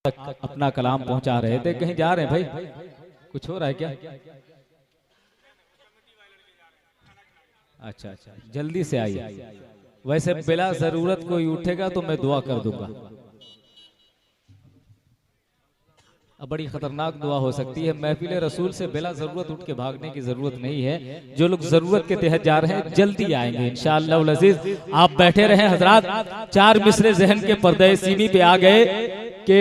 अपना कलाम पहुंचा रहे थे। कहीं जा रहे हैं भाई? कुछ हो रहा है क्या? अच्छा अच्छा, जल्दी से आइए। वैसे बिला जरूरत कोई उठेगा तो मैं दुआ कर दूंगा। अब बड़ी खतरनाक दुआ हो सकती है। महफिल रसूल से बिला जरूरत उठ के भागने की जरूरत नहीं है। जो लोग जरूरत के तहत जा रहे हैं जल्दी आएंगे इंशाअल्लाह अज़ीज। आप बैठे रहे हजरात। चार मिसरे जहन के पर्दे सीमी पे आ गए कि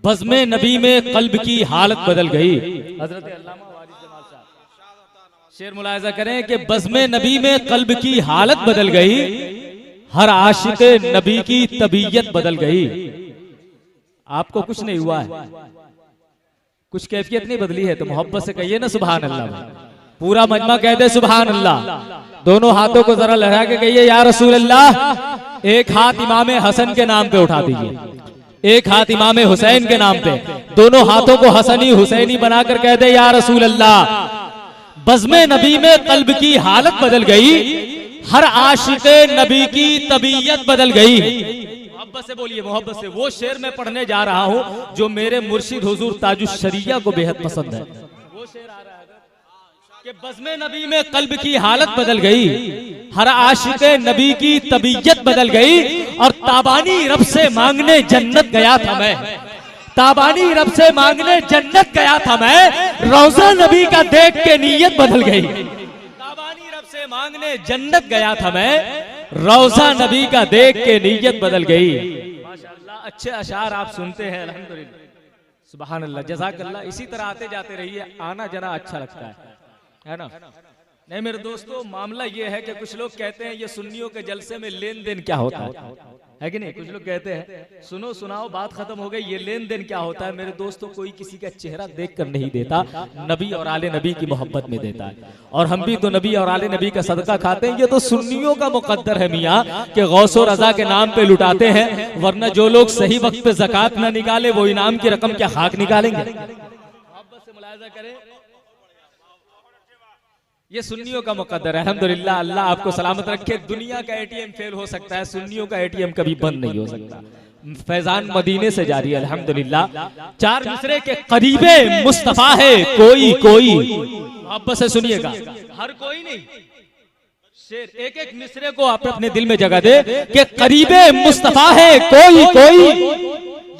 बज़्मे नबी में कल्ब की हालत बदल गई। हजरत अल्लामा वारिस जमाल साहब शेर मुलाहिजा करें कि बज़्मे नबी में कल्ब की हालत बदल गई, हर आशिक़े नबी की तबीयत बदल गई। आपको कुछ नहीं हुआ है, कुछ कैफियत नहीं बदली है तो मोहब्बत से कहिए ना सुभान अल्लाह। पूरा मजमा कह दे सुभान अल्लाह। दोनों हाथों को जरा लहरा के कहिए या रसूल अल्लाह। एक हाथ इमाम हसन के नाम पे उठा दीजिए, एक हाथ इमाम हुसैन के नाम पे। दोनों हाथों को हसनी हुसैनी बनाकर कह दे या रसूल अल्लाह। बज़्मे नबी में कल्ब की हालत बदल गई, हर आशिक़े नबी की तबीयत बदल गई। मोहब्बत से बोलिए, मोहब्बत से। वो शेर मैं पढ़ने जा रहा हूँ जो मेरे मुर्शिद हुजूर ताजुश शरिया को बेहद पसंद है। वो शेर आ रहा है कि बज़्मे नबी में कल्ब की हालत बदल गई, हर आशिक़े नबी की तबीयत बदल गई। और ताबानी रब से मांगने जन्नत गया था मैं, ताबानी रब से मांगने जन्नत गया था मैं। रोज़ा नबी का देख के नीयत बदल गई। ताबानी रब से मांगने जन्नत गया था मैं, रोज़ा नबी का देख के नीयत बदल गई। माशाअल्लाह, अच्छे अशार आप सुनते हैं अल्हम्दुलिल्लाह। सुभान अल्लाह, जज़ाकल्लाह। इसी तरह आते जाते रहिए, आना जाना अच्छा लगता है ना? नहीं मेरे दोस्तों, मामला ये है कि कुछ लोग कहते हैं ये सुन्नियों के जलसे में लेन देन क्या होता है कि नहीं? कुछ लोग कहते हैं सुनो सुनाओ बात खत्म हो गई, ये लेन देन क्या होता है? मेरे दोस्तों, कोई किसी का चेहरा देख कर नहीं देता, नबी और आले नबी की मोहब्बत में देता है। और हम भी तो नबी और आले नबी का सदका खाते हैं। ये तो सुन्नियों का मुकद्दर है मियाँ कि गौसो रजा के नाम पे लुटाते हैं, वरना जो लोग सही वक्त पे ज़कात न निकाले वो इनाम की रकम क्या खाक निकालेंगे? मोहब्बत से मुलाहिजा करें, ये सुन्नियों का मुकद्दर है। अल्हम्दुलिल्लाह, अल्लाह आपको सलामत रखे। दुनिया का एटीएम फेल हो सकता है, सुन्नियों का एटीएम कभी बंद नहीं हो सकता। फैजान मदीने से जारी है अल्हम्दुलिल्लाह। चार मिसरे के करीबे मुस्तफा है कोई कोई। मोहब्बत से सुनिएगा, हर कोई नहीं। शेर एक एक मिसरे को आप अपने दिल में जगह दे कि करीबे मुस्तफा है कोई कोई,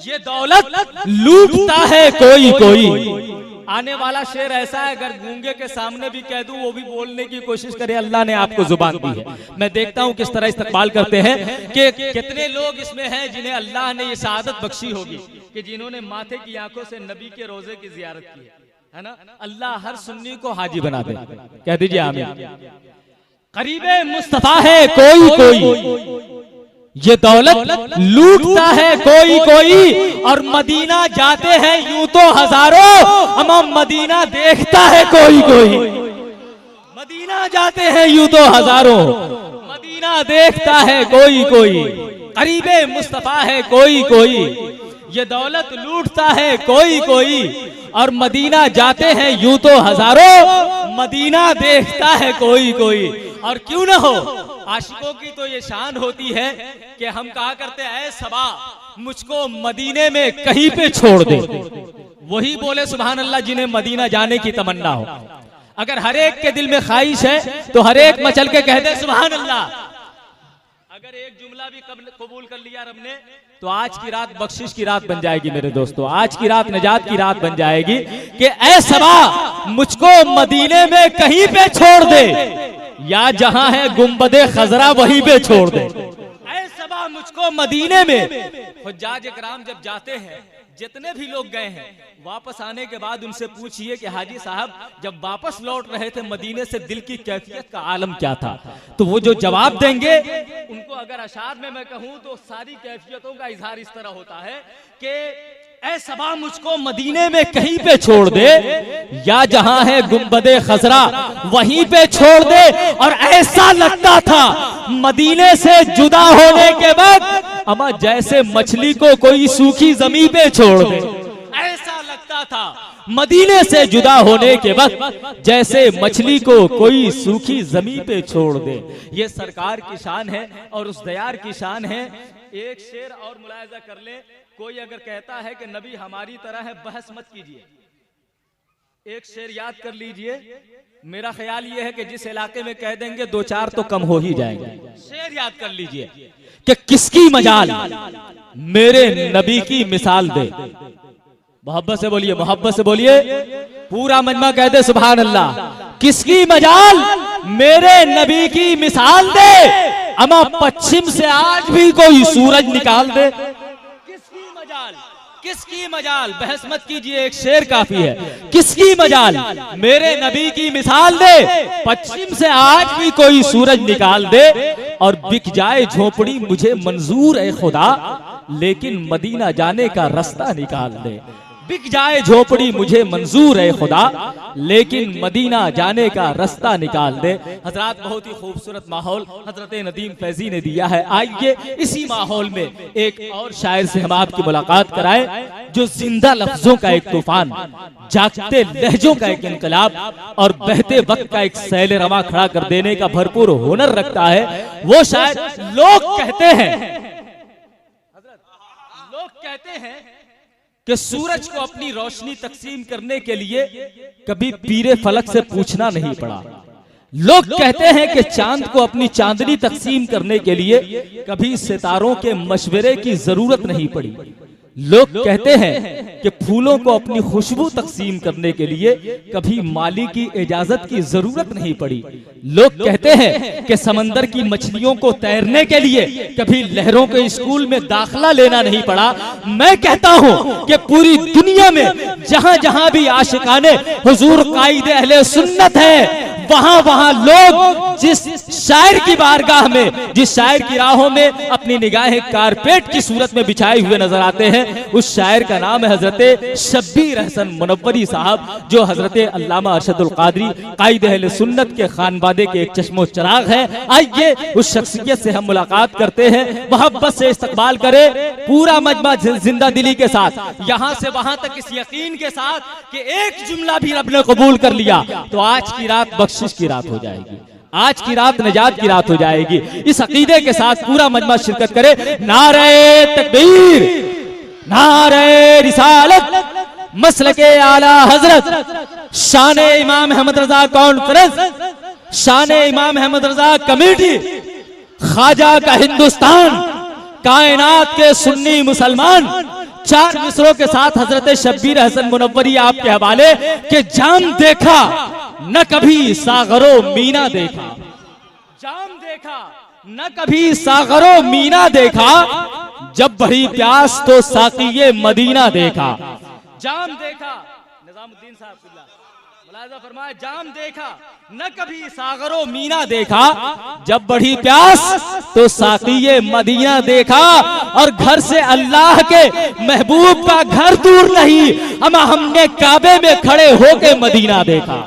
ये दौलत लूटता है कोई कोई। आने वाला शेर ऐसा है, अगर गूंगे के सामने भी कह दूं वो भी बोलने की कोशिश करे। अल्लाह ने आपको जुबान दी है। मैं देखता हूं किस तरह इस्तकबाल करते हैं कि कितने लोग इसमें हैं जिन्हें अल्लाह ने ये शहादत बख्शी होगी कि जिन्होंने माथे की आंखों से नबी के रोजे की जियारत की है ना? अल्लाह हर सुन्नी को हाजी बना दे। कह दीजिए आमीन। करीबे मुस्तफा है कोई कोई, ये दौलत लूटता है कोई कोई। और मदीना जाते हैं यूं तो हजारों, अमम मदीना देखता है कोई कोई। मदीना जाते हैं यूं तो हजारों, मदीना देखता है कोई कोई। करीबे मुस्तफा है कोई कोई, ये दौलत लूटता है कोई कोई। और मदीना जाते हैं यूं तो हजारों, मदीना देखता है कोई कोई। और क्यों ना हो, आशिकों की तो ये शान होती है कि हम कहा करते हैं ऐ सबा मुझको मदीने में कहीं पे छोड़ दे। वही बोले सुभान अल्लाह जिन्हें मदीना जाने की तमन्ना हो। अगर हर एक के दिल में ख्वाहिश है तो हर एक मचल के कह दे सुभान अल्लाह। अगर एक जुमला भी कबूल कर लिया रब ने तो आज की रात बख्शिश की रात बन जाएगी मेरे दोस्तों। आज की रात नजात की रात बन जाएगी कि ऐ सबा मुझको मदीने में कहीं पे छोड़ दे, या जहां है गुंबदे खजरा वहीं पे छोड़ दे। ऐ सबा मुझको मदीने में। हुज्जाज इकराम जब जाते हैं, जितने भी लोग गए हैं, वापस आने के बाद उनसे पूछिए कि हाजी साहब जब वापस लौट रहे थे मदीने से दिल की कैफियत का आलम क्या था? तो वो जो जवाब देंगे उनको अगर अशार में मैं कहूं तो सारी कैफियतों का इजहार इस तरह होता है कि ऐ सबा मुझको मदीने में कहीं पे छोड़ दे, या जहां है गुंबदे खजरा वहीं पे छोड़ दे। और ऐसा लगता था मदीने से जुदा होने के बाद अमा जैसे मछली को कोई सूखी जमीन पे छोड़ दे। ऐसा लगता था मदीने से जुदा होने के वक्त जैसे मछली को कोई सूखी जमीन पे छोड़ दे। ये सरकार की शान है और उस दयार की शान है। एक शेर और मुलाहिजा कर ले। कोई अगर कहता है कि नबी हमारी तरह है, बहस मत कीजिए, एक शेर याद कर लीजिए। मेरा ख्याल यह है कि जिस इलाके में कह देंगे दो चार तो कम हो ही जाएंगे। शेर याद कर लीजिए कि किसकी मजाल मेरे नबी की मिसाल दे। मोहब्बत से बोलिए, मोहब्बत से बोलिए, पूरा मजमा कह दे सुभान अल्लाह। किसकी मजाल मेरे नबी की मिसाल दे, अमा पश्चिम से आज भी कोई सूरज निकाल दे। किसकी मजाल, किसकी मजाल, बहस मत कीजिए, एक शेर काफी है। किसकी मजाल मेरे नबी की मिसाल दे, पश्चिम से आज भी कोई सूरज निकाल दे। और बिक जाए झोपड़ी मुझे मंजूर है खुदा, लेकिन मदीना जाने का रास्ता निकाल दे। बिक जाए झोपड़ी मुझे मंजूर है खुदा, लेकिन मदीना जाने का रास्ता निकाल दे। हजरात, बहुत ही खूबसूरत माहौल हजरत नदीम फैजी ने दिया है। आइए इसी माहौल में एक और शायर से हम आपकी मुलाकात कराएं, जो जिंदा लफ्जों का एक तूफान, जागते लहजों का एक इनकलाब और बहते वक्त का एक सैल रवा खड़ा कर देने का भरपूर हुनर रखता है। वो शायर लोग कहते हैं, लोग कहते हैं कि सूरज को अपनी रोशनी तकसीम करने के लिए कभी पीरे फलक से पूछना नहीं पड़ा। लोग कहते हैं कि चांद को अपनी चांदनी तकसीम करने के लिए कभी सितारों के मशवरे की जरूरत नहीं पड़ी। लोग कहते हैं कि फूलों को अपनी खुशबू तकसीम करने के लिए कभी माली की इजाजत की जरूरत नहीं पड़ी। लोग कहते हैं कि समंदर की मछलियों को तैरने के लिए कभी लहरों के स्कूल में दाखिला लेना नहीं पड़ा। मैं कहता हूं कि पूरी दुनिया में जहां जहां भी आशिकाने हुजूर कायदे अहले सुन्नत है, वहां वहां लोग जिस शायर की बारगाह में, जिस शायर की राहों में अपनी निगाहें कारपेट की सूरत में बिछाए हुए नजर आते हैं, उस शायर का नाम है हजरत शब्बीर हसन मुनव्वरी साहब, जो हजरत अल्लामा अरशदुल कादरी कायदे अहले सुन्नत के खानबादे के एक चश्मो चिराग है। आइए उस शख्सियत से हम मुलाकात करते हैं, मोहब्बत से इस्तकबाल करें, पूरा मजमा जिंदा दिली के साथ, यहां से वहां तक इस यकीन के साथ कि एक जुमला भी रब ने कबूल कर लिया तो आज की रात बख्शिश की रात हो जाएगी, आज की रात निजात की रात हो जाएगी। इस अकीदे के साथ पूरा मजमा शिरकत करे। नारे तकबीर, नारे रिसालत, मसलके आला हजरत, शाने इमाम अहमद रजा कॉन्फ्रेंस, शाने इमाम अहमद रजा कमेटी, ख्वाजा का हिंदुस्तान, कायनात के सुन्नी मुसलमान। चार मिसरों के साथ हजरत शब्बीर हसन मुनव्वरी आपके हवाले के जाम देखा न कभी सागरो मीना देखा, जाम देखा न कभी सागरो मीना देखा, जब बढ़ी प्यास तो साकिये मदीना देखा। जाम देखा, निजामुद्दीन साहब मुलाहिजा फरमाए, जाम देखा न कभी सागरो मीना देखा, जब बढ़ी प्यास तो साकिये मदीना देखा। और घर से अल्लाह के महबूब का घर दूर नहीं, अमा हमने काबे में खड़े होके मदीना देखा।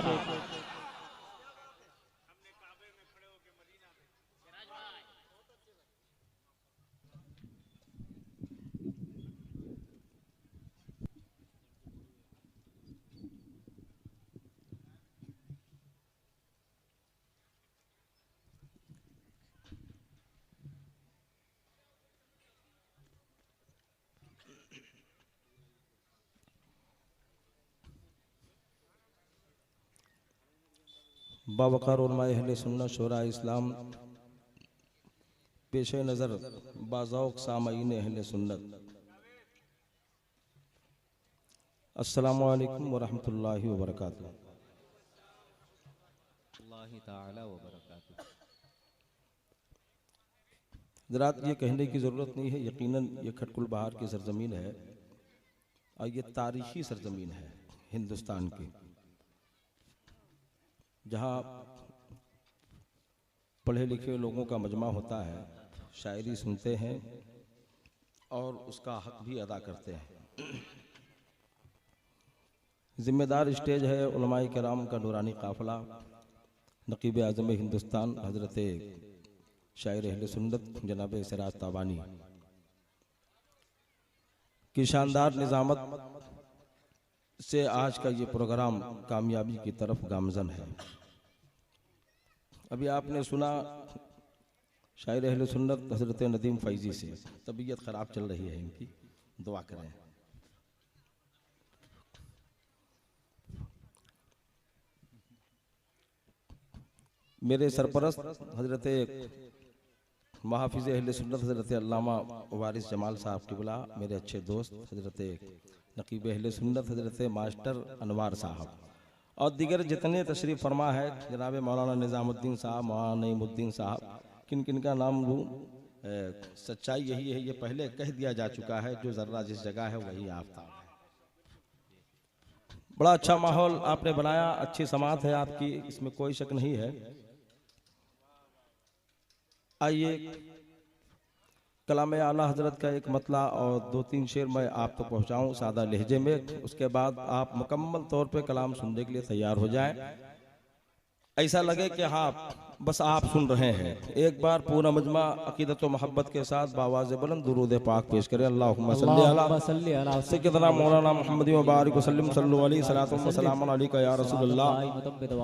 बावकार उलमाए अहले सुन्नत शोरा इस्लाम, पेश नज़र बाज़ौक़ सामईन अहले सुन्नत, अस्सलामु अलैकुम व रहमतुल्लाहि व बरकातुहू। ज़रात ये कहने की ज़रूरत नहीं है, यकीनन ये खटकुल बहार की सरजमीन है और ये तारीख़ी सरजमीन है हिंदुस्तान की, जहाँ पढ़े लिखे लोगों का मजमा होता है, शायरी सुनते हैं और उसका हक भी अदा करते हैं। ज़िम्मेदार स्टेज है उलमाए किराम का नूरानी काफ़िला, नकीब आज़म हिंदुस्तान हज़रत शायर अहले सुन्नत जनाब सिराज ताबानी की शानदार निज़ामत से आज का ये प्रोग्राम कामयाबी की तरफ गामज़न है। अभी आपने सुना शायर अहले सुन्नत हज़रत नदीम फैज़ी से, तबीयत ख़राब चल रही है इनकी, दुआ करें। मेरे सरपरस्त हजरत महाफिज अहले सुन्नत हजरत अल्लामा वारिस जमाल साहब किबला, मेरे अच्छे दोस्त हजरत नकीब अहले सुन्नत हजरत मास्टर अनवार साहब और दीगर जितने तशरीफ़ फरमा है, जनाब मौलाना निज़ामुद्दीन साहब, मौलाना नईमुद्दीन साहब, किन किन का नाम लूँ। सच्चाई यही है, ये पहले कह दिया जा चुका है, जो ज़र्रा जिस जगह है वही आफ्ताब है। बड़ा अच्छा माहौल आपने बनाया, अच्छी समात है आपकी, इसमें कोई शक नहीं है। आइए कलाम आला हजरत का एक मतला और 2-3 शेर मैं आप तक पहुँचाऊँ सादा लहजे में, उसके बाद आप मुकम्मल तौर पे कलाम सुनने के लिए तैयार हो जाएं। ऐसा लगे कि हाँ बस आप सुन रहे हैं। एक बार पूरा मजमा अकीदत व मोहब्बत के साथ बावाज़ बुलंद दुरूद पाक पेश करें। अल्लाहुम्मा सल्ली अला सय्यदना मौलाना मुहम्मद व बारिक वसल्लम सल्लल्लाहु अलैहि सलातुम व सलामुन अलैका या रसूलल्लाह,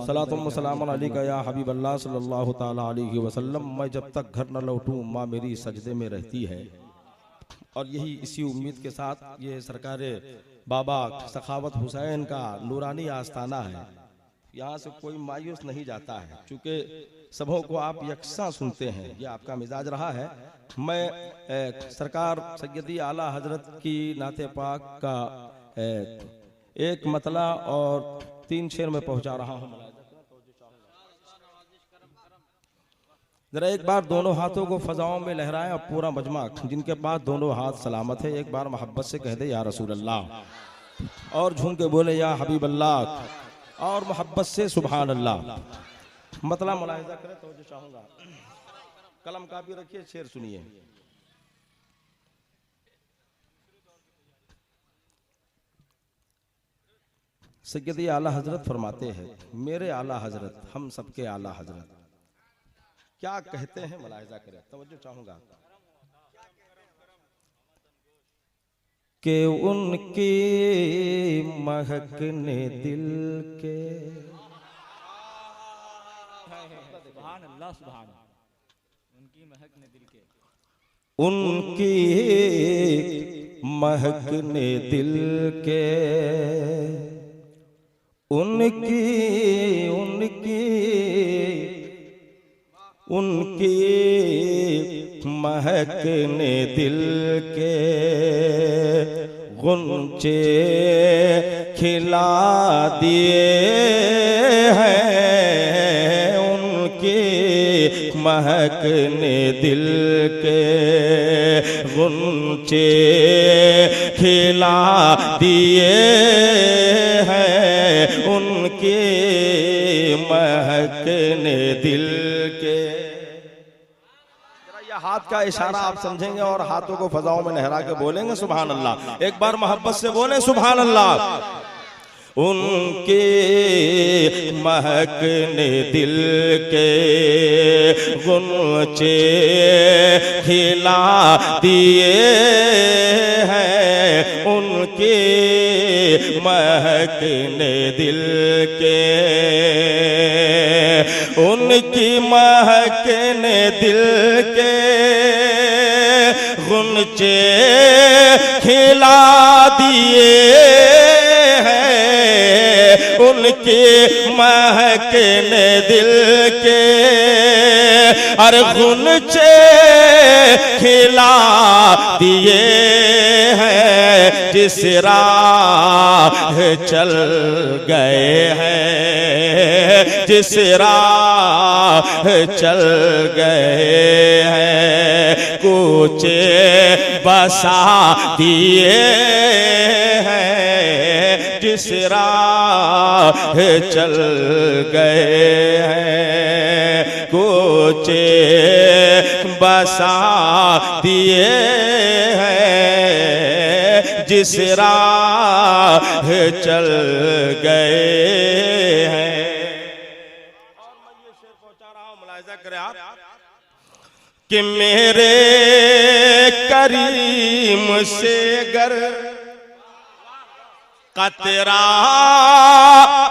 सलातुम व सलामुन अलैका या हबीबल्लाह सल्लल्लाहु तआला अलैहि वसल्लम। मैं जब तक घर न लौटूं माँ मेरी सजदे में रहती है। और यही इसी उम्मीद के साथ ये सरकार बाबा सखावत हुसैन का नूरानी आस्ताना है, यहाँ से कोई मायूस नहीं जाता है, चूँकि सबों को आप यकसा सुनते हैं, ये आपका मिजाज रहा है। मैं सरकार सैयदी आला हजरत की नाते पाक का एक मतला और 3 शेर में पहुँचा रहा हूँ। जरा एक बार दोनों हाथों को फजाओं में लहराएं और पूरा मजमा जिनके पास दोनों हाथ सलामत है एक बार मोहब्बत से कह दे या रसूल अल्लाह, और झूम के बोले या हबीब अल्लाह, और मोहब्बत से सुभान अल्लाह। मतला मुलाहिजा करें तो जो चाहूंगा, कलम कापी रखिए, शेर सुनिए। सैयदी आला हजरत फरमाते हैं, मेरे आला हजरत हम सबके आला हजरत क्या कहते हैं, मुलाहिजा करें, तवज्जो चाहूंगा। कि उनकी महकने दिल के, सुभान अल्लाह सुभान, उनकी महकने दिल के, उनकी महकने दिल के, उनकी उनकी उनकी महकने दिल के गुंचे खिला दिए हैं, उनकी महकने दिल के गुंचे खिला दिए हैं, उनकी महकने दिल के। हाथ का इशारा आप समझेंगे और हाथों को फजाओं में लहरा के बोलेंगे सुभान अल्लाह। एक बार मोहब्बत से बोले सुभान अल्लाह। उनके महकने दिल के गुंचे खिला दिए हैं, उनके महकने दिल के, उनकी महकने दिल के गुंचे खिला दिए हैं, उनके महकने दिल के, अरे गुंचे खिला दिए हैं, जिस राह चल गए हैं, जिस राह चल गए हैं, कूचे बसा दिए हैं, जिस राह चल गए हैं, कूचे बसा दिए हैं, जिस राह चल गए हैं। और मैं ये शेर पहुंचा रहा हूं, मुलाहिजा करें आप कि मेरे करीम से गर कतरा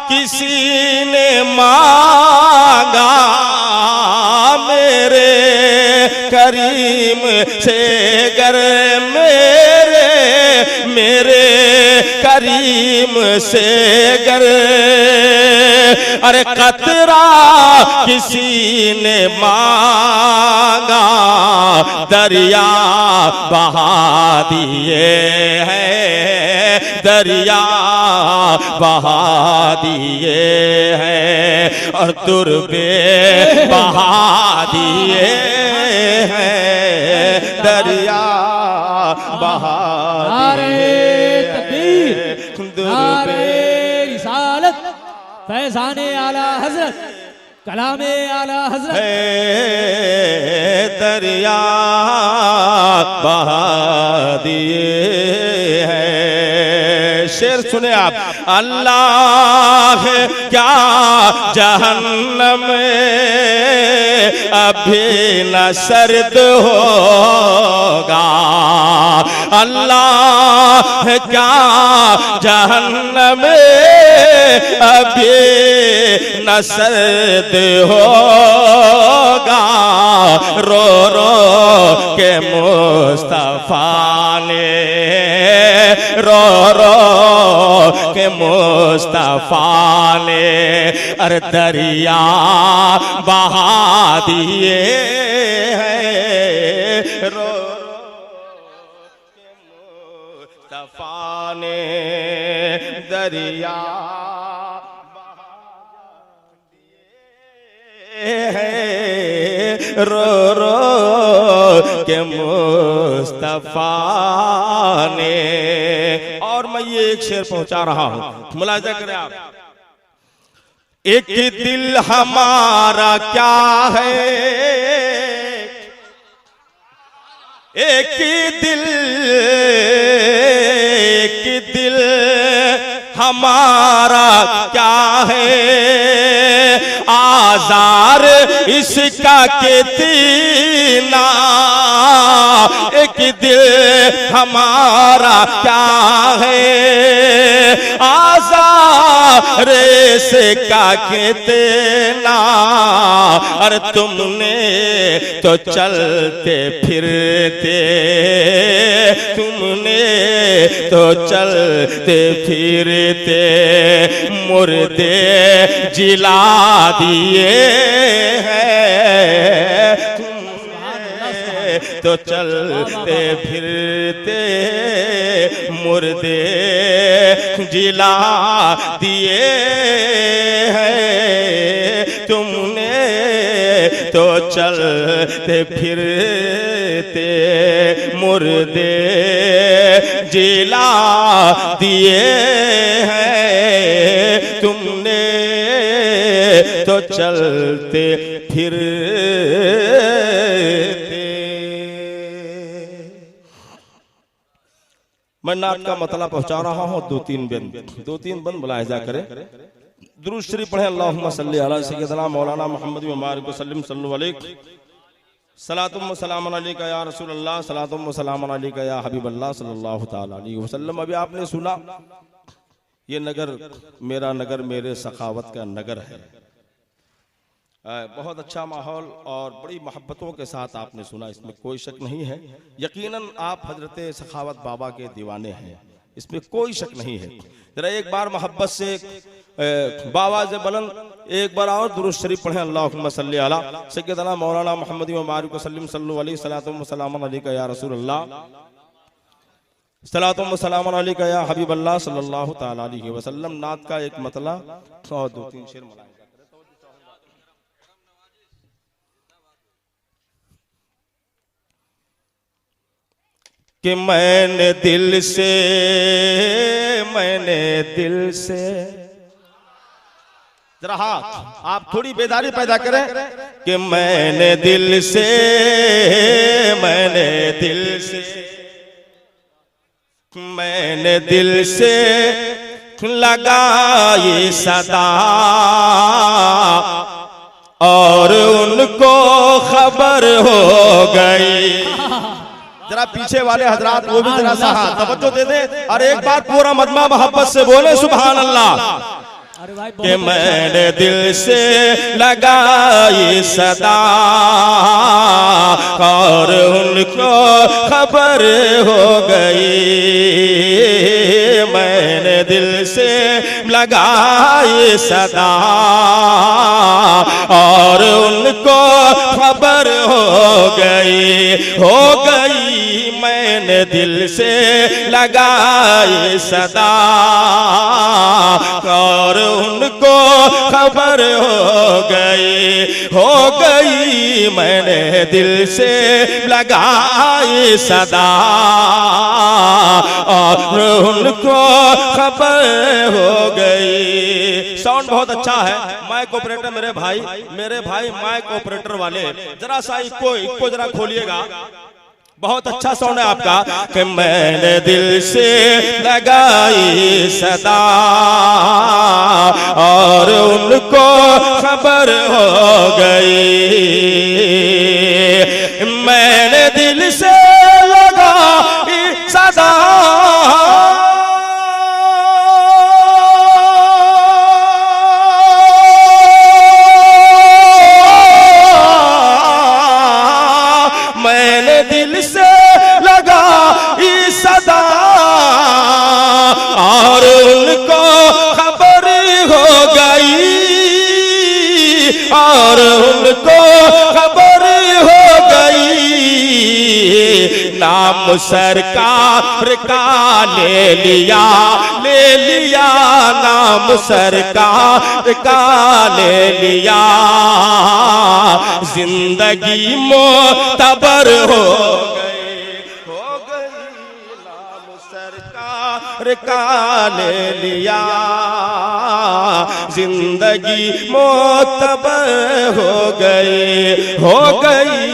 किसी ने मांगा, मेरे करीम से गर मेरे मेरे करीम से गर अरे कतरा किसी ने मांगा दरिया बहा दिए हैं, दरिया बहा दिए हैं और तुरबे बहा दिए हैं, दरिया बहा दिए हैं, तुरबे रिसालत फैज़ाने आला हजरत कलामे आला हजरत दरिया बहा दिए हैं। शेर सुने आप, अल्लाह क्या जहन्नम अभी न सर्द होगा, अल्लाह क्या जहन्नम अभी न सर्द होगा, रो रो के मुस्तफा ने, रो रो के मुस्तफा ने अरे दरिया बहा दिए हैं, रो रो के मुस्तफा ने दरिया रो रो के मुस्तफा ने। और मैं ये एक शेर पहुंचा रहा हूं, मुलाजा करें आप। एक दिल हमारा क्या है, एक दिल हमारा क्या है, आजार इसका कितना, एक दिल हमारा क्या है, आजार इसका कितना, अरे तुमने तो चलते फिरते, तुमने तो चलते फिरते मुर्दे जिला दिए हैं, तुमने तो चलते फिरते मुर्दे जिला दिए हैं, तुमने तो चलते फिरते मुर्दे जिला दिए हैं, तुमने तो चलते फिरते। मैं नात का मतलब पहुंचा रहा हूं, दो तीन बंद मुलाहिजा करें। दुरूद शरीफ पढ़ें, अल्लाहुम्मा सल्ली अला सय्यदना मौलाना मुहम्मद व बारिक वसल्लम सल्लल्लाहु अलैहि सलातुम व सलामुन अलैका या रसूल अल्लाह, सलातुम व सलामुन अलैका या हबीब अल्लाह सल्लल्लाहु तआला अलैहि वसल्लम। अभी आपने सुना, ये नगर मेरा नगर मेरे सखावत का नगर है। बहुत अच्छा माहौल और बड़ी मोहब्बतों के साथ आपने सुना, इसमें कोई शक नहीं है। यकीनन आप हजरत सखावत बाबा के दीवाने हैं, इसमें कोई शक नहीं है। जरा एक बार मोहब्बत से बाबा से बुलंद एक बार और दुरूद शरीफ पढ़ें, अल्लाहुम्मा सल्ली अला सय्यदना मौलाना मुहम्मद व बारिक वसल्लम सल्लल्लाहु अलैहि सलातुम व सलामुन अलैका या रसूल अल्लाह, सलातुम व सलामुन अलैका या हबीब अल्लाह सल्लल्लाहु तआला अलैहि वसल्लम। नात का एक मतलब और दो तीन शेर मुलाहिजा कि मैंने दिल से जरा हाथ आप थोड़ी बेदारी पैदा करें कि मैंने दिल से लगाई सदा और उनको खबर हो गई। जरा पीछे वाले हजरात वो भी जरा सा तवज्जो दे दे और एक बार पूरा मजमा मोहब्बत से बोले सुभान अल्लाह। कि मैंने दिल से लगाई सदा और उनको खबर हो गई मैंने दिल से लगाई सदा, और उनको खबर हो गई मैंने दिल से लगाई सदा, और उनको खबर हो गई मैंने दिल से लगाई सदा, और उनको खबर हो गई। साउंड बहुत अच्छा है। माइक ऑपरेटर मेरे भाई माइक ऑपरेटर वाले जरा सा इको जरा खोलिएगा। बहुत अच्छा साउंड है आपका। कि मैंने दिल से लगाई सदा, और उनको खबर हो गई, मैंने दिल से लगाई सदा, मैंने दिल से लगाई सदा, और उनको खबर हो गई, और उनको खबर हो गई, नाम सरकार का ले लिया नाम सरकार का ले लिया, जिंदगी मोतबर हो गई नाम सरकार का ले लिया, जिंदगी मोतबर हो गई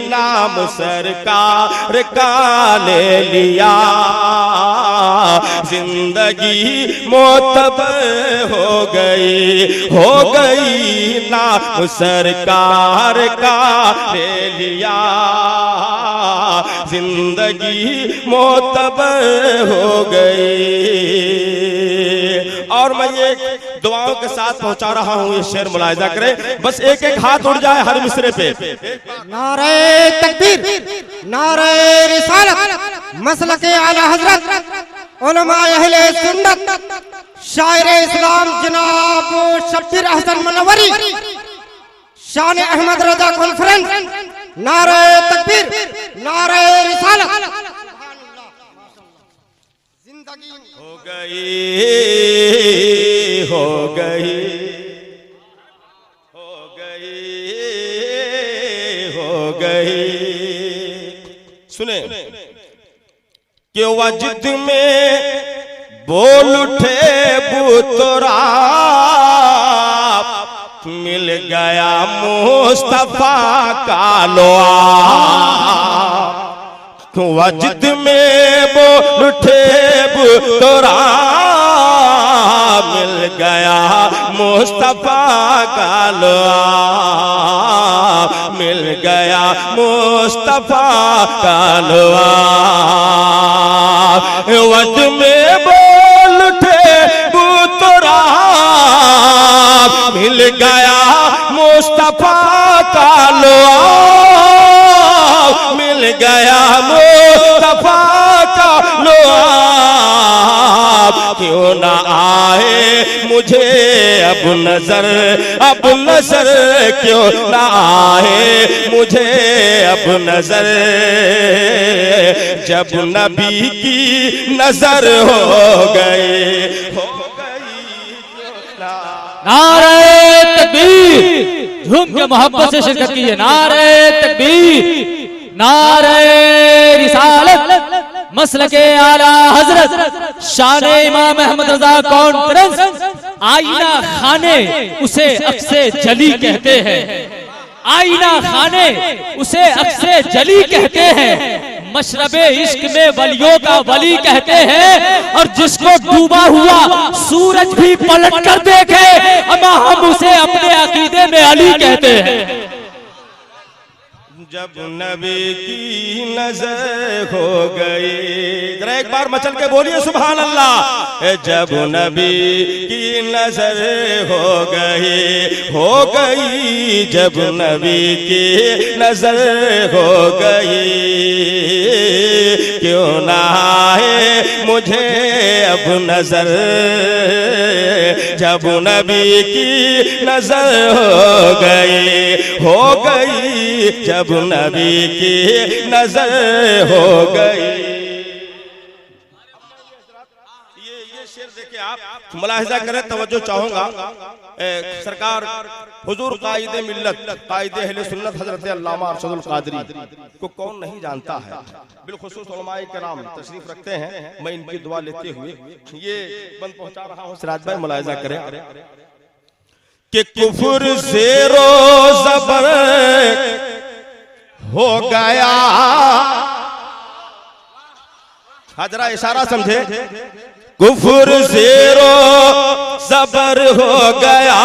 नाम सरकार का ले लिया, जिंदगी मोतबर हो गई नाम सरकार का ले लिया, जिंदगी मोतबर हो गई। और मैं ये दुआओं के साथ पहुंचा रहा हूं, ये शेर मुलाहिजा करें, बस एक एक हाथ उड़ जाए हर मिसरे पे। नारे तकबीर, नारे रिसालत, मसलके आला हजरत उलमा अहले सुन्नत, शायर इस्लाम जनाब शब्बीर अहसन मनवरी, शान अहमद रजा कॉन्फ्रेंस, नारे तकबीर, नारे रिसालत। जिंदगी हो गई सुने कि वजद में बोल उठे बुतरा, मिल गया मुस्तफा का लोआ, वजद में बोल उठे बुतरा, मिल गया मुस्तफा का लोआ, मिल गया मुस्तफा का लोआ, वजद में बोल उठे बुतरा, मिल गया मुस्तफा का लोआ, मिल गया मुस्तफा का लोआ, क्यों ना आए मुझे अब नजर क्यों ना आए मुझे अब नजर, जब नबी की नजर हो गई नारे तकबीर, झूम के मोहब्बत से शिरकत कीजिए। नारे तकबीर, नारे रिसालत, मसलके आला हजरत, शान इमाम अहमद रजा कॉन्फ्रेंस। आईना खाने उसे अक्से जली कहते हैं, आईना खाने उसे अक्से जली कहते हैं, मशरबे इश्क में वलियों का वली कहते हैं, और जिसको डूबा हुआ सूरज भी पलट कर देखे अमा हम उसे अपने अकीदे में अली कहते हैं। जब नबी की नजर हो गई, जरा एक बार मचल के बोलिए सुभान अल्लाह। जब नबी की नजर हो गई जब नबी की नजर हो गई क्यों ना आए मुझे अब नजर जब नबी की नजर हो गई जब नबी की नजर हो गई। ये शेर देखिए आप मुलाहिजा करें, तवज्जो चाहूंगा। सरकार हुजूर कायदे मिल्लत कायदे अहले सुन्नत हजरत अल्लामा अरशदुल कादरी को कौन नहीं जानता है। बिलखुसूस उलमाए किराम तशरीफ रखते हैं। मैं इनकी दुआ लेते हुए ये बंद पहुंचा रहा हूं। सिराज भाई मुलाहिजा करें कि कुफर ज़ेरो ज़बर हो गया। हाजरा इशारा समझे, कुफर ज़ेरो ज़बर हो गया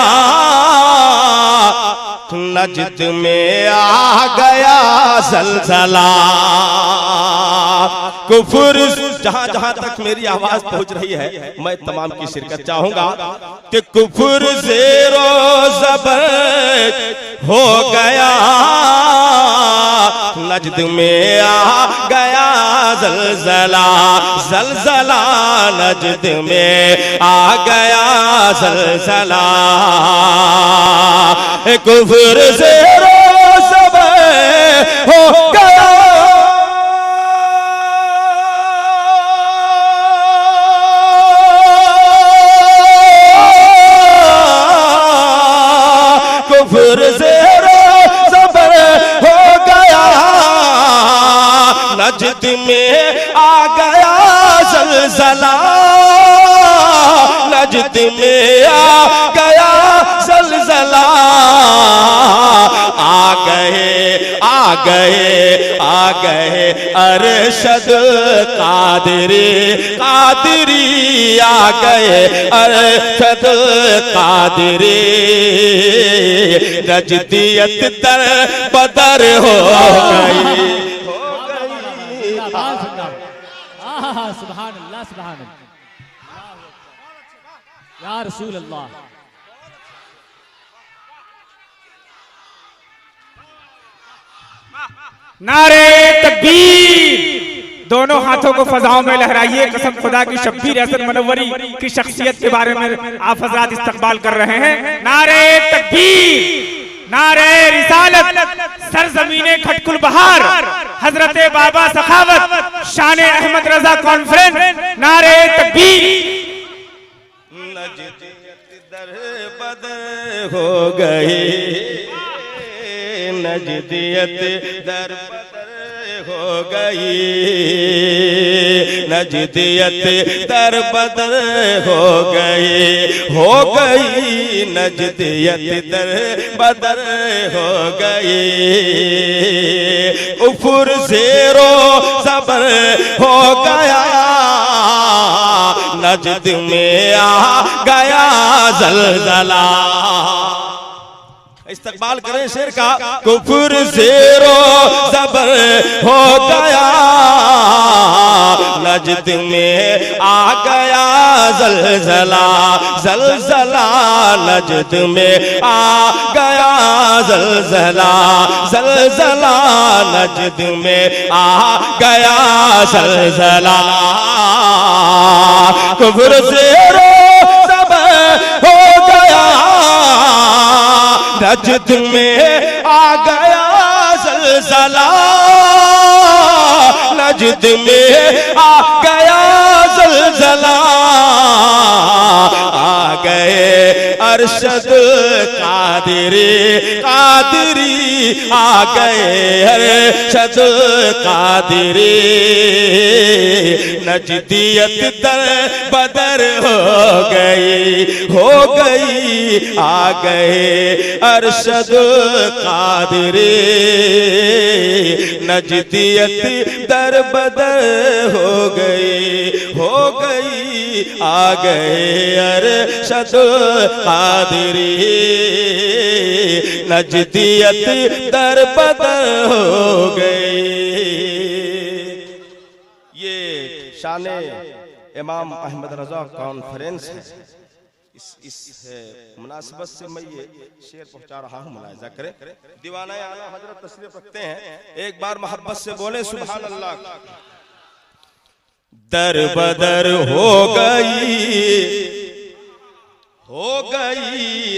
नजद में आ गया ज़लज़ला। कुफर जहां जहां तक मेरी आवाज पहुंच रही है मैं तमाम की शिरकत चाहूंगा कि कुफर ज़ेरो ज़बर हो गया नजद में आ गया ज़लज़ला। ज़लज़ला नजद में आ गया ज़लज़ला। कुफर ज़ेरो ज़बर हो गया कुफर ज़ेरो ज़बर हो गया नजद में आ गया ज़लज़ला। नजद में आ गया ज़लज़ला। आ गए अरशद कादरी कादरी आ गए अरशद कादरी। नजदियत दर बदर हो गई सुभान अल्लाह सुभान अल्लाह या रसूल अल्लाह। नारे तकबीर। दोनों हाथों को फजाओं में लहराइए। कसम खुदा की शब्बीर हसन मनव्वरी की शख्सियत के बारे में आप हज़रात इस्तकबाल कर रहे हैं। नारे तकबीर, नारे रिसालत, सरजमीने खटकुल बहार, हजरत बाबा सखावत, शान अहमद रजा कॉन्फ्रेंस। नारे तकबीर। नजदियत दर बदर हो गई नजदियत दर बदर हो गई नजदियत दर बदर हो गई नजदियत दर बदर हो गई। कुफर ज़ेरो ज़बर हो गया नजद में आ गया ज़लज़ला। इस्तकबाल करें शेर का। कुफर ज़ेरो ज़बर हो गया नजद में आ गया ज़लज़ला। ज़लज़ला नजद में आ गया ज़लज़ला। ज़लज़ला नजद में आ गया ज़लज़ला। कुफर ज़ेरो ज़बर हो गया नजद में आ गया ज़लज़ला। नजद में आ गया ज़लज़ला। आ गए अरशद कादरी कादरी आ गए अरशद कादरी। नजदियत दर बदर हो गई आ गए अरशद कादरी। नजदियत दर बदर हो गई आ गए अरशद कादरी। नजदियत दर बदर हो गई। ये शाने इमाम अहमद रजा कॉन्फ्रेंस है। इस मुनासिबत से मैं ये शेर पहुंचा रहा हूँ, मुलाहिजा करें। दीवाना आला हजरत तशरीफ रखते हैं, एक बार मोहब्बत से बोले सुभान अल्लाह। दर बदर हो गई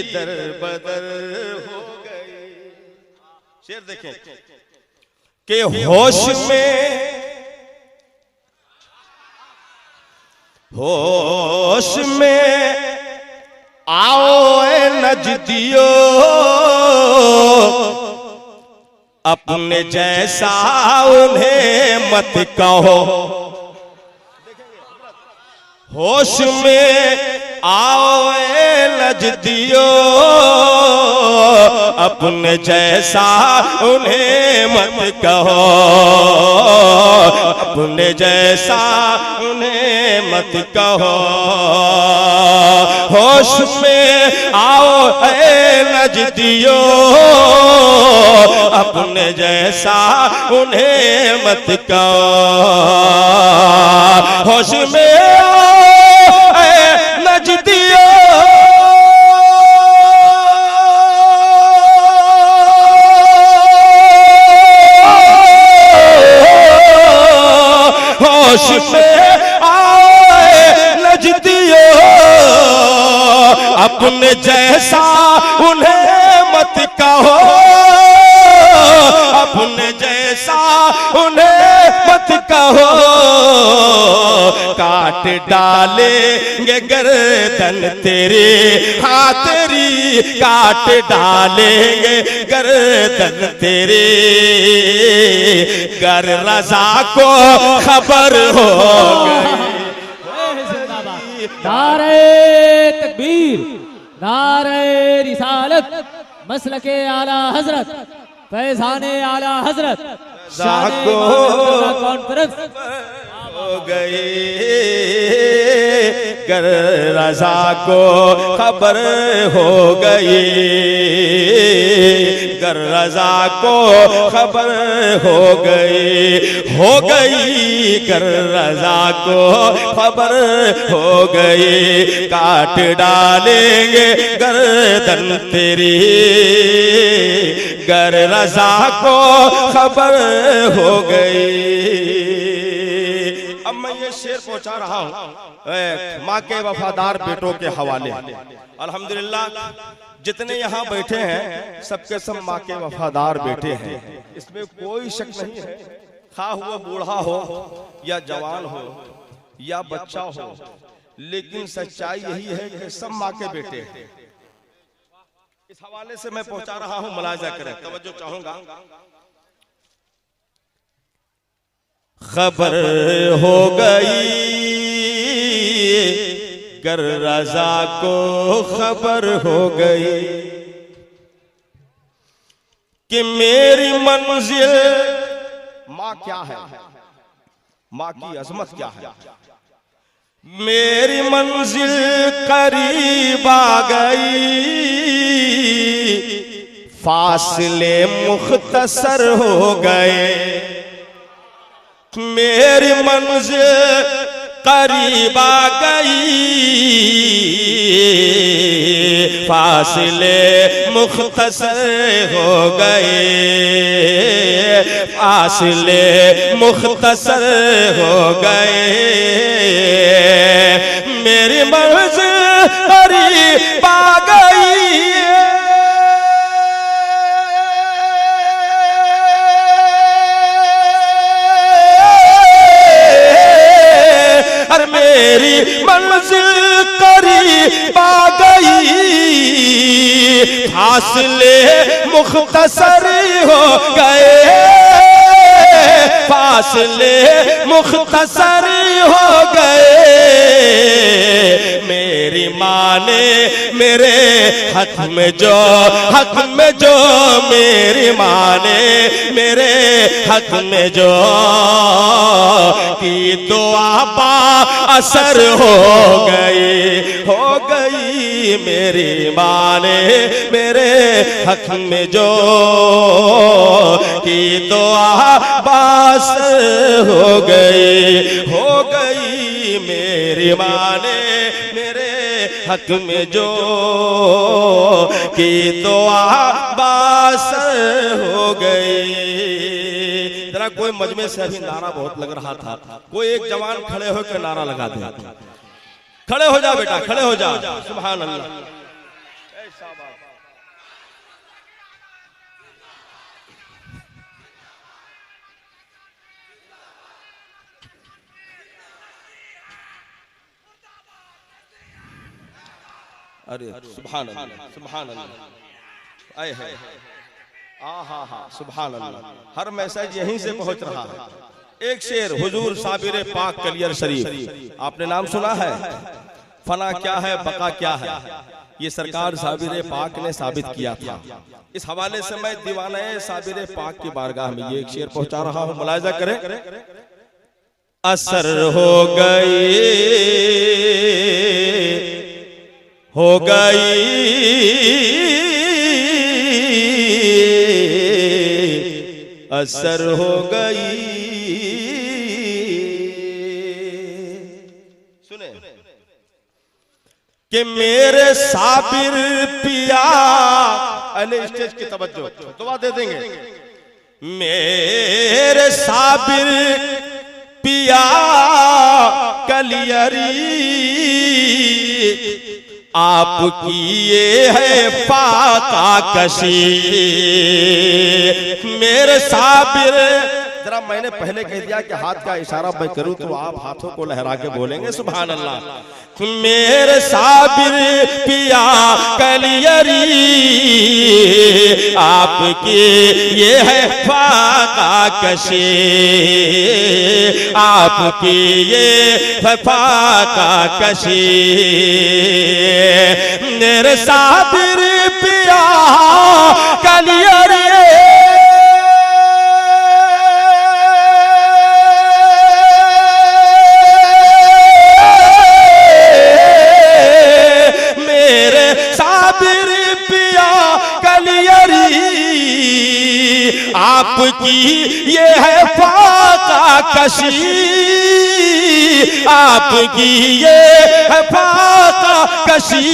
दर बदर हो गई। शेर देखें कि होश में आओ ए नजदियो, अपने जैसा उन्हें मत कहो। होश में आओ ए नजदियो, अपने जैसा उन्हें मत कहो। अपने जैसा उन्हें मत कहो। होश में आओ ए नजदियो, अपने जैसा उन्हें मत कहो। होश में आओ ए नजदियो, होश में आए नजदियो, अपने जैसा उन्हें मत कहो। अपने जैसा उन्हें मत कहो। काट डालेंगे गर्दन तेरी, हाँ तेरी काट डालेंगे गर्दन तेरी। गर रजा को खबर हो गई। नारे तकबीर, नारे रिसालत, मसलके आला हजरत, फैज़ाने आला हजरत, शाने कॉन्फ्रेंस हो गई। गर रजा को खबर हो गई। गर रजा को खबर हो गई। गर रजा को खबर हो गई। काट डालेंगे गर्दन तेरी। गर रजा को खबर हो गई। अब मैं ये शेर पहुंचा रहा हूं माँ के वफादार बेटों के हवाले। अल्हम्दुलिल्लाह जितने यहाँ बैठे हैं सबके सब माँ के वफादार बेटे हैं, इसमें कोई शक नहीं है। खा हुआ बूढ़ा हो या जवान हो या बच्चा हो, लेकिन सच्चाई यही है कि सब माँ के बेटे हैं। इस हवाले से मैं पहुंचा रहा हूं, मुलाहिजा करें, तवज्जो चाहूंगा। खबर हो गई गर रजा को खबर हो गई कि मेरी मंजिल, माँ क्या है, माँ की अजमत क्या है। मेरी मंजिल करीब आ गई, फासले मुख्तसर हो गए। मेरी मंजिल करीब आ गई, फासले मुख्तसर हो गए। फासले मुख्तसर हो गए। मेरी मंजिल करीब आ गई, मेरी मंजिल करीब आ गई, फासले मुख्तसर हो गए। फासले मुख्तसर हो गए। मेरी माँ ने मेरे हक में जो मेरी माँ ने मेरे हक में जो की दुआ बा असर हो गई। मेरी माँ ने मेरे हक में जो की दुआ बास हो गई। मेरी माने मेरे हक में जो कि दुआ बासर हो गई। जरा कोई मजमे से अभी नारा बहुत लग रहा था, कोई एक जवान खड़े होकर नारा लगा दे। खड़े हो जा बेटा, खड़े हो जा। सुभान अल्लाह। अरे सुभान अल्लाह, सुभान अल्लाह। आए है आहा सुभान अल्लाह। हर मैसेज यहीं से पहुंच रहा है। एक शेर हुजूर साबिर पाक कलियर शरीफ, आपने नाम सुना है? फना क्या है बका क्या है, ये सरकार साबिर पाक ने साबित किया था। इस हवाले से मैं दीवाना साबिर पाक की बारगाह में ये एक शेर पहुंचा रहा हूं, मुलाहिजा करें। असर हो गई असर हो गई। सुने कि मेरे साबिर पिया, अहले स्टेज की तवज्जो, दुआ दे देंगे। मेरे साबिर पिया कलियरी आपकी ये है पाका कशी। मेरे साबिर, जरा मैंने पहले कह दिया कि हाथ का इशारा मैं करूं तो आप हाथों को लहरा के बोलेंगे सुभान अल्लाह। मेरे साबिर पिया कलियरी आपकी ये है पाका कशी, आपकी ये है पाका कशी। मेरे साबिर पिया कलियरी आपकी ये है पाका कशी, आपकी ये है पाका कशी।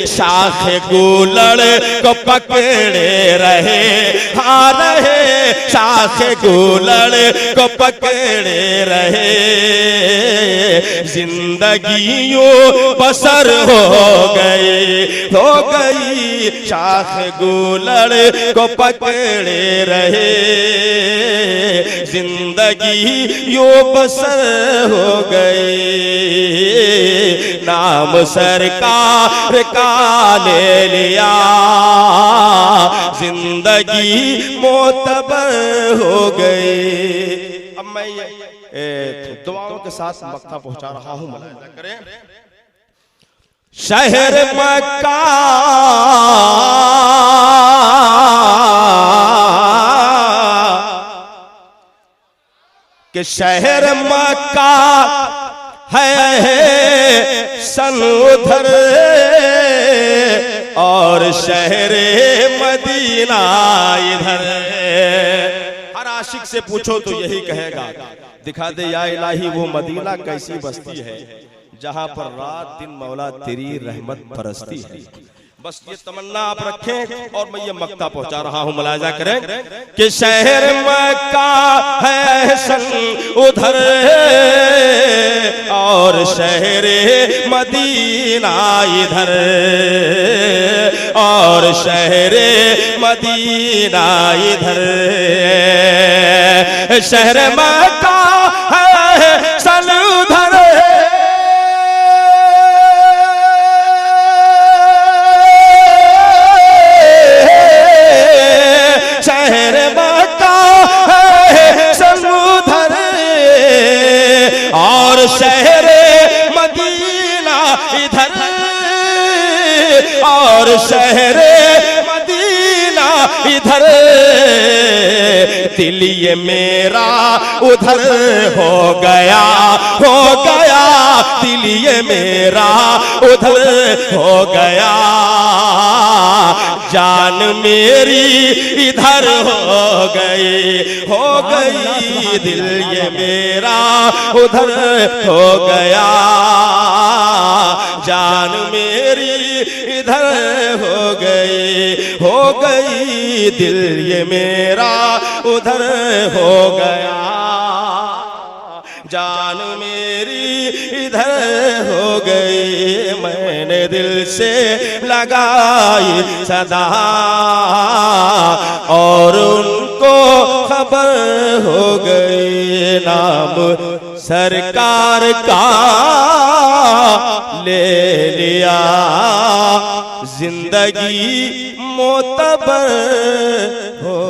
शाख गुलड़ को पकड़े रहे, हाँ रहे, शाख गुलड़ को पकड़े रहे। जिंदगी यूं बसर हो गई, शाख गुलड़ को पकड़े रहे। जिंदगी यूं बसर हो गई। नाम सरकार का ले लिया, जिंदगी मोतबर हो गई। अब मैं ये दुआओं के साथ मक्का पहुंचा रहा हूं, मुलाहिजा करें। शहर मक्का के शहर मक्का है सन उधर, और शहर मदीना इधर। हर आशिक से पूछो तो यही कहेगा, दिखा दे या इलाही वो मदीना कैसी बस्ती है, जहां पर रात दिन मौला तेरी रहमत बरसती है। बस ये तमन्ना आप रखें और मैं ये मक्का पहुंचा रहा हूं, मुलाहिजा करें कि शहर मक्का है सन उधर, और शहर मदीना इधर, और शहर मदीना इधर। शहर मक्का है सन उधर, और शहर मदीना इधर, और शहर मदीना इधर। दिल ये मेरा उधर हो गया, हो गया, दिल ये मेरा उधर हो गया। जान जान मेरी इधर हो गई दिल ये मेरा उधर हो गया, जान मेरी इधर हो गई दिल ये मेरा उधर हो गया, जान मेरी इधर हो गई। मैंने दिल से लगाई सदा और उनको खबर हो गई, नाम सरकार का ले लिया, जिंदगी मोतबर हो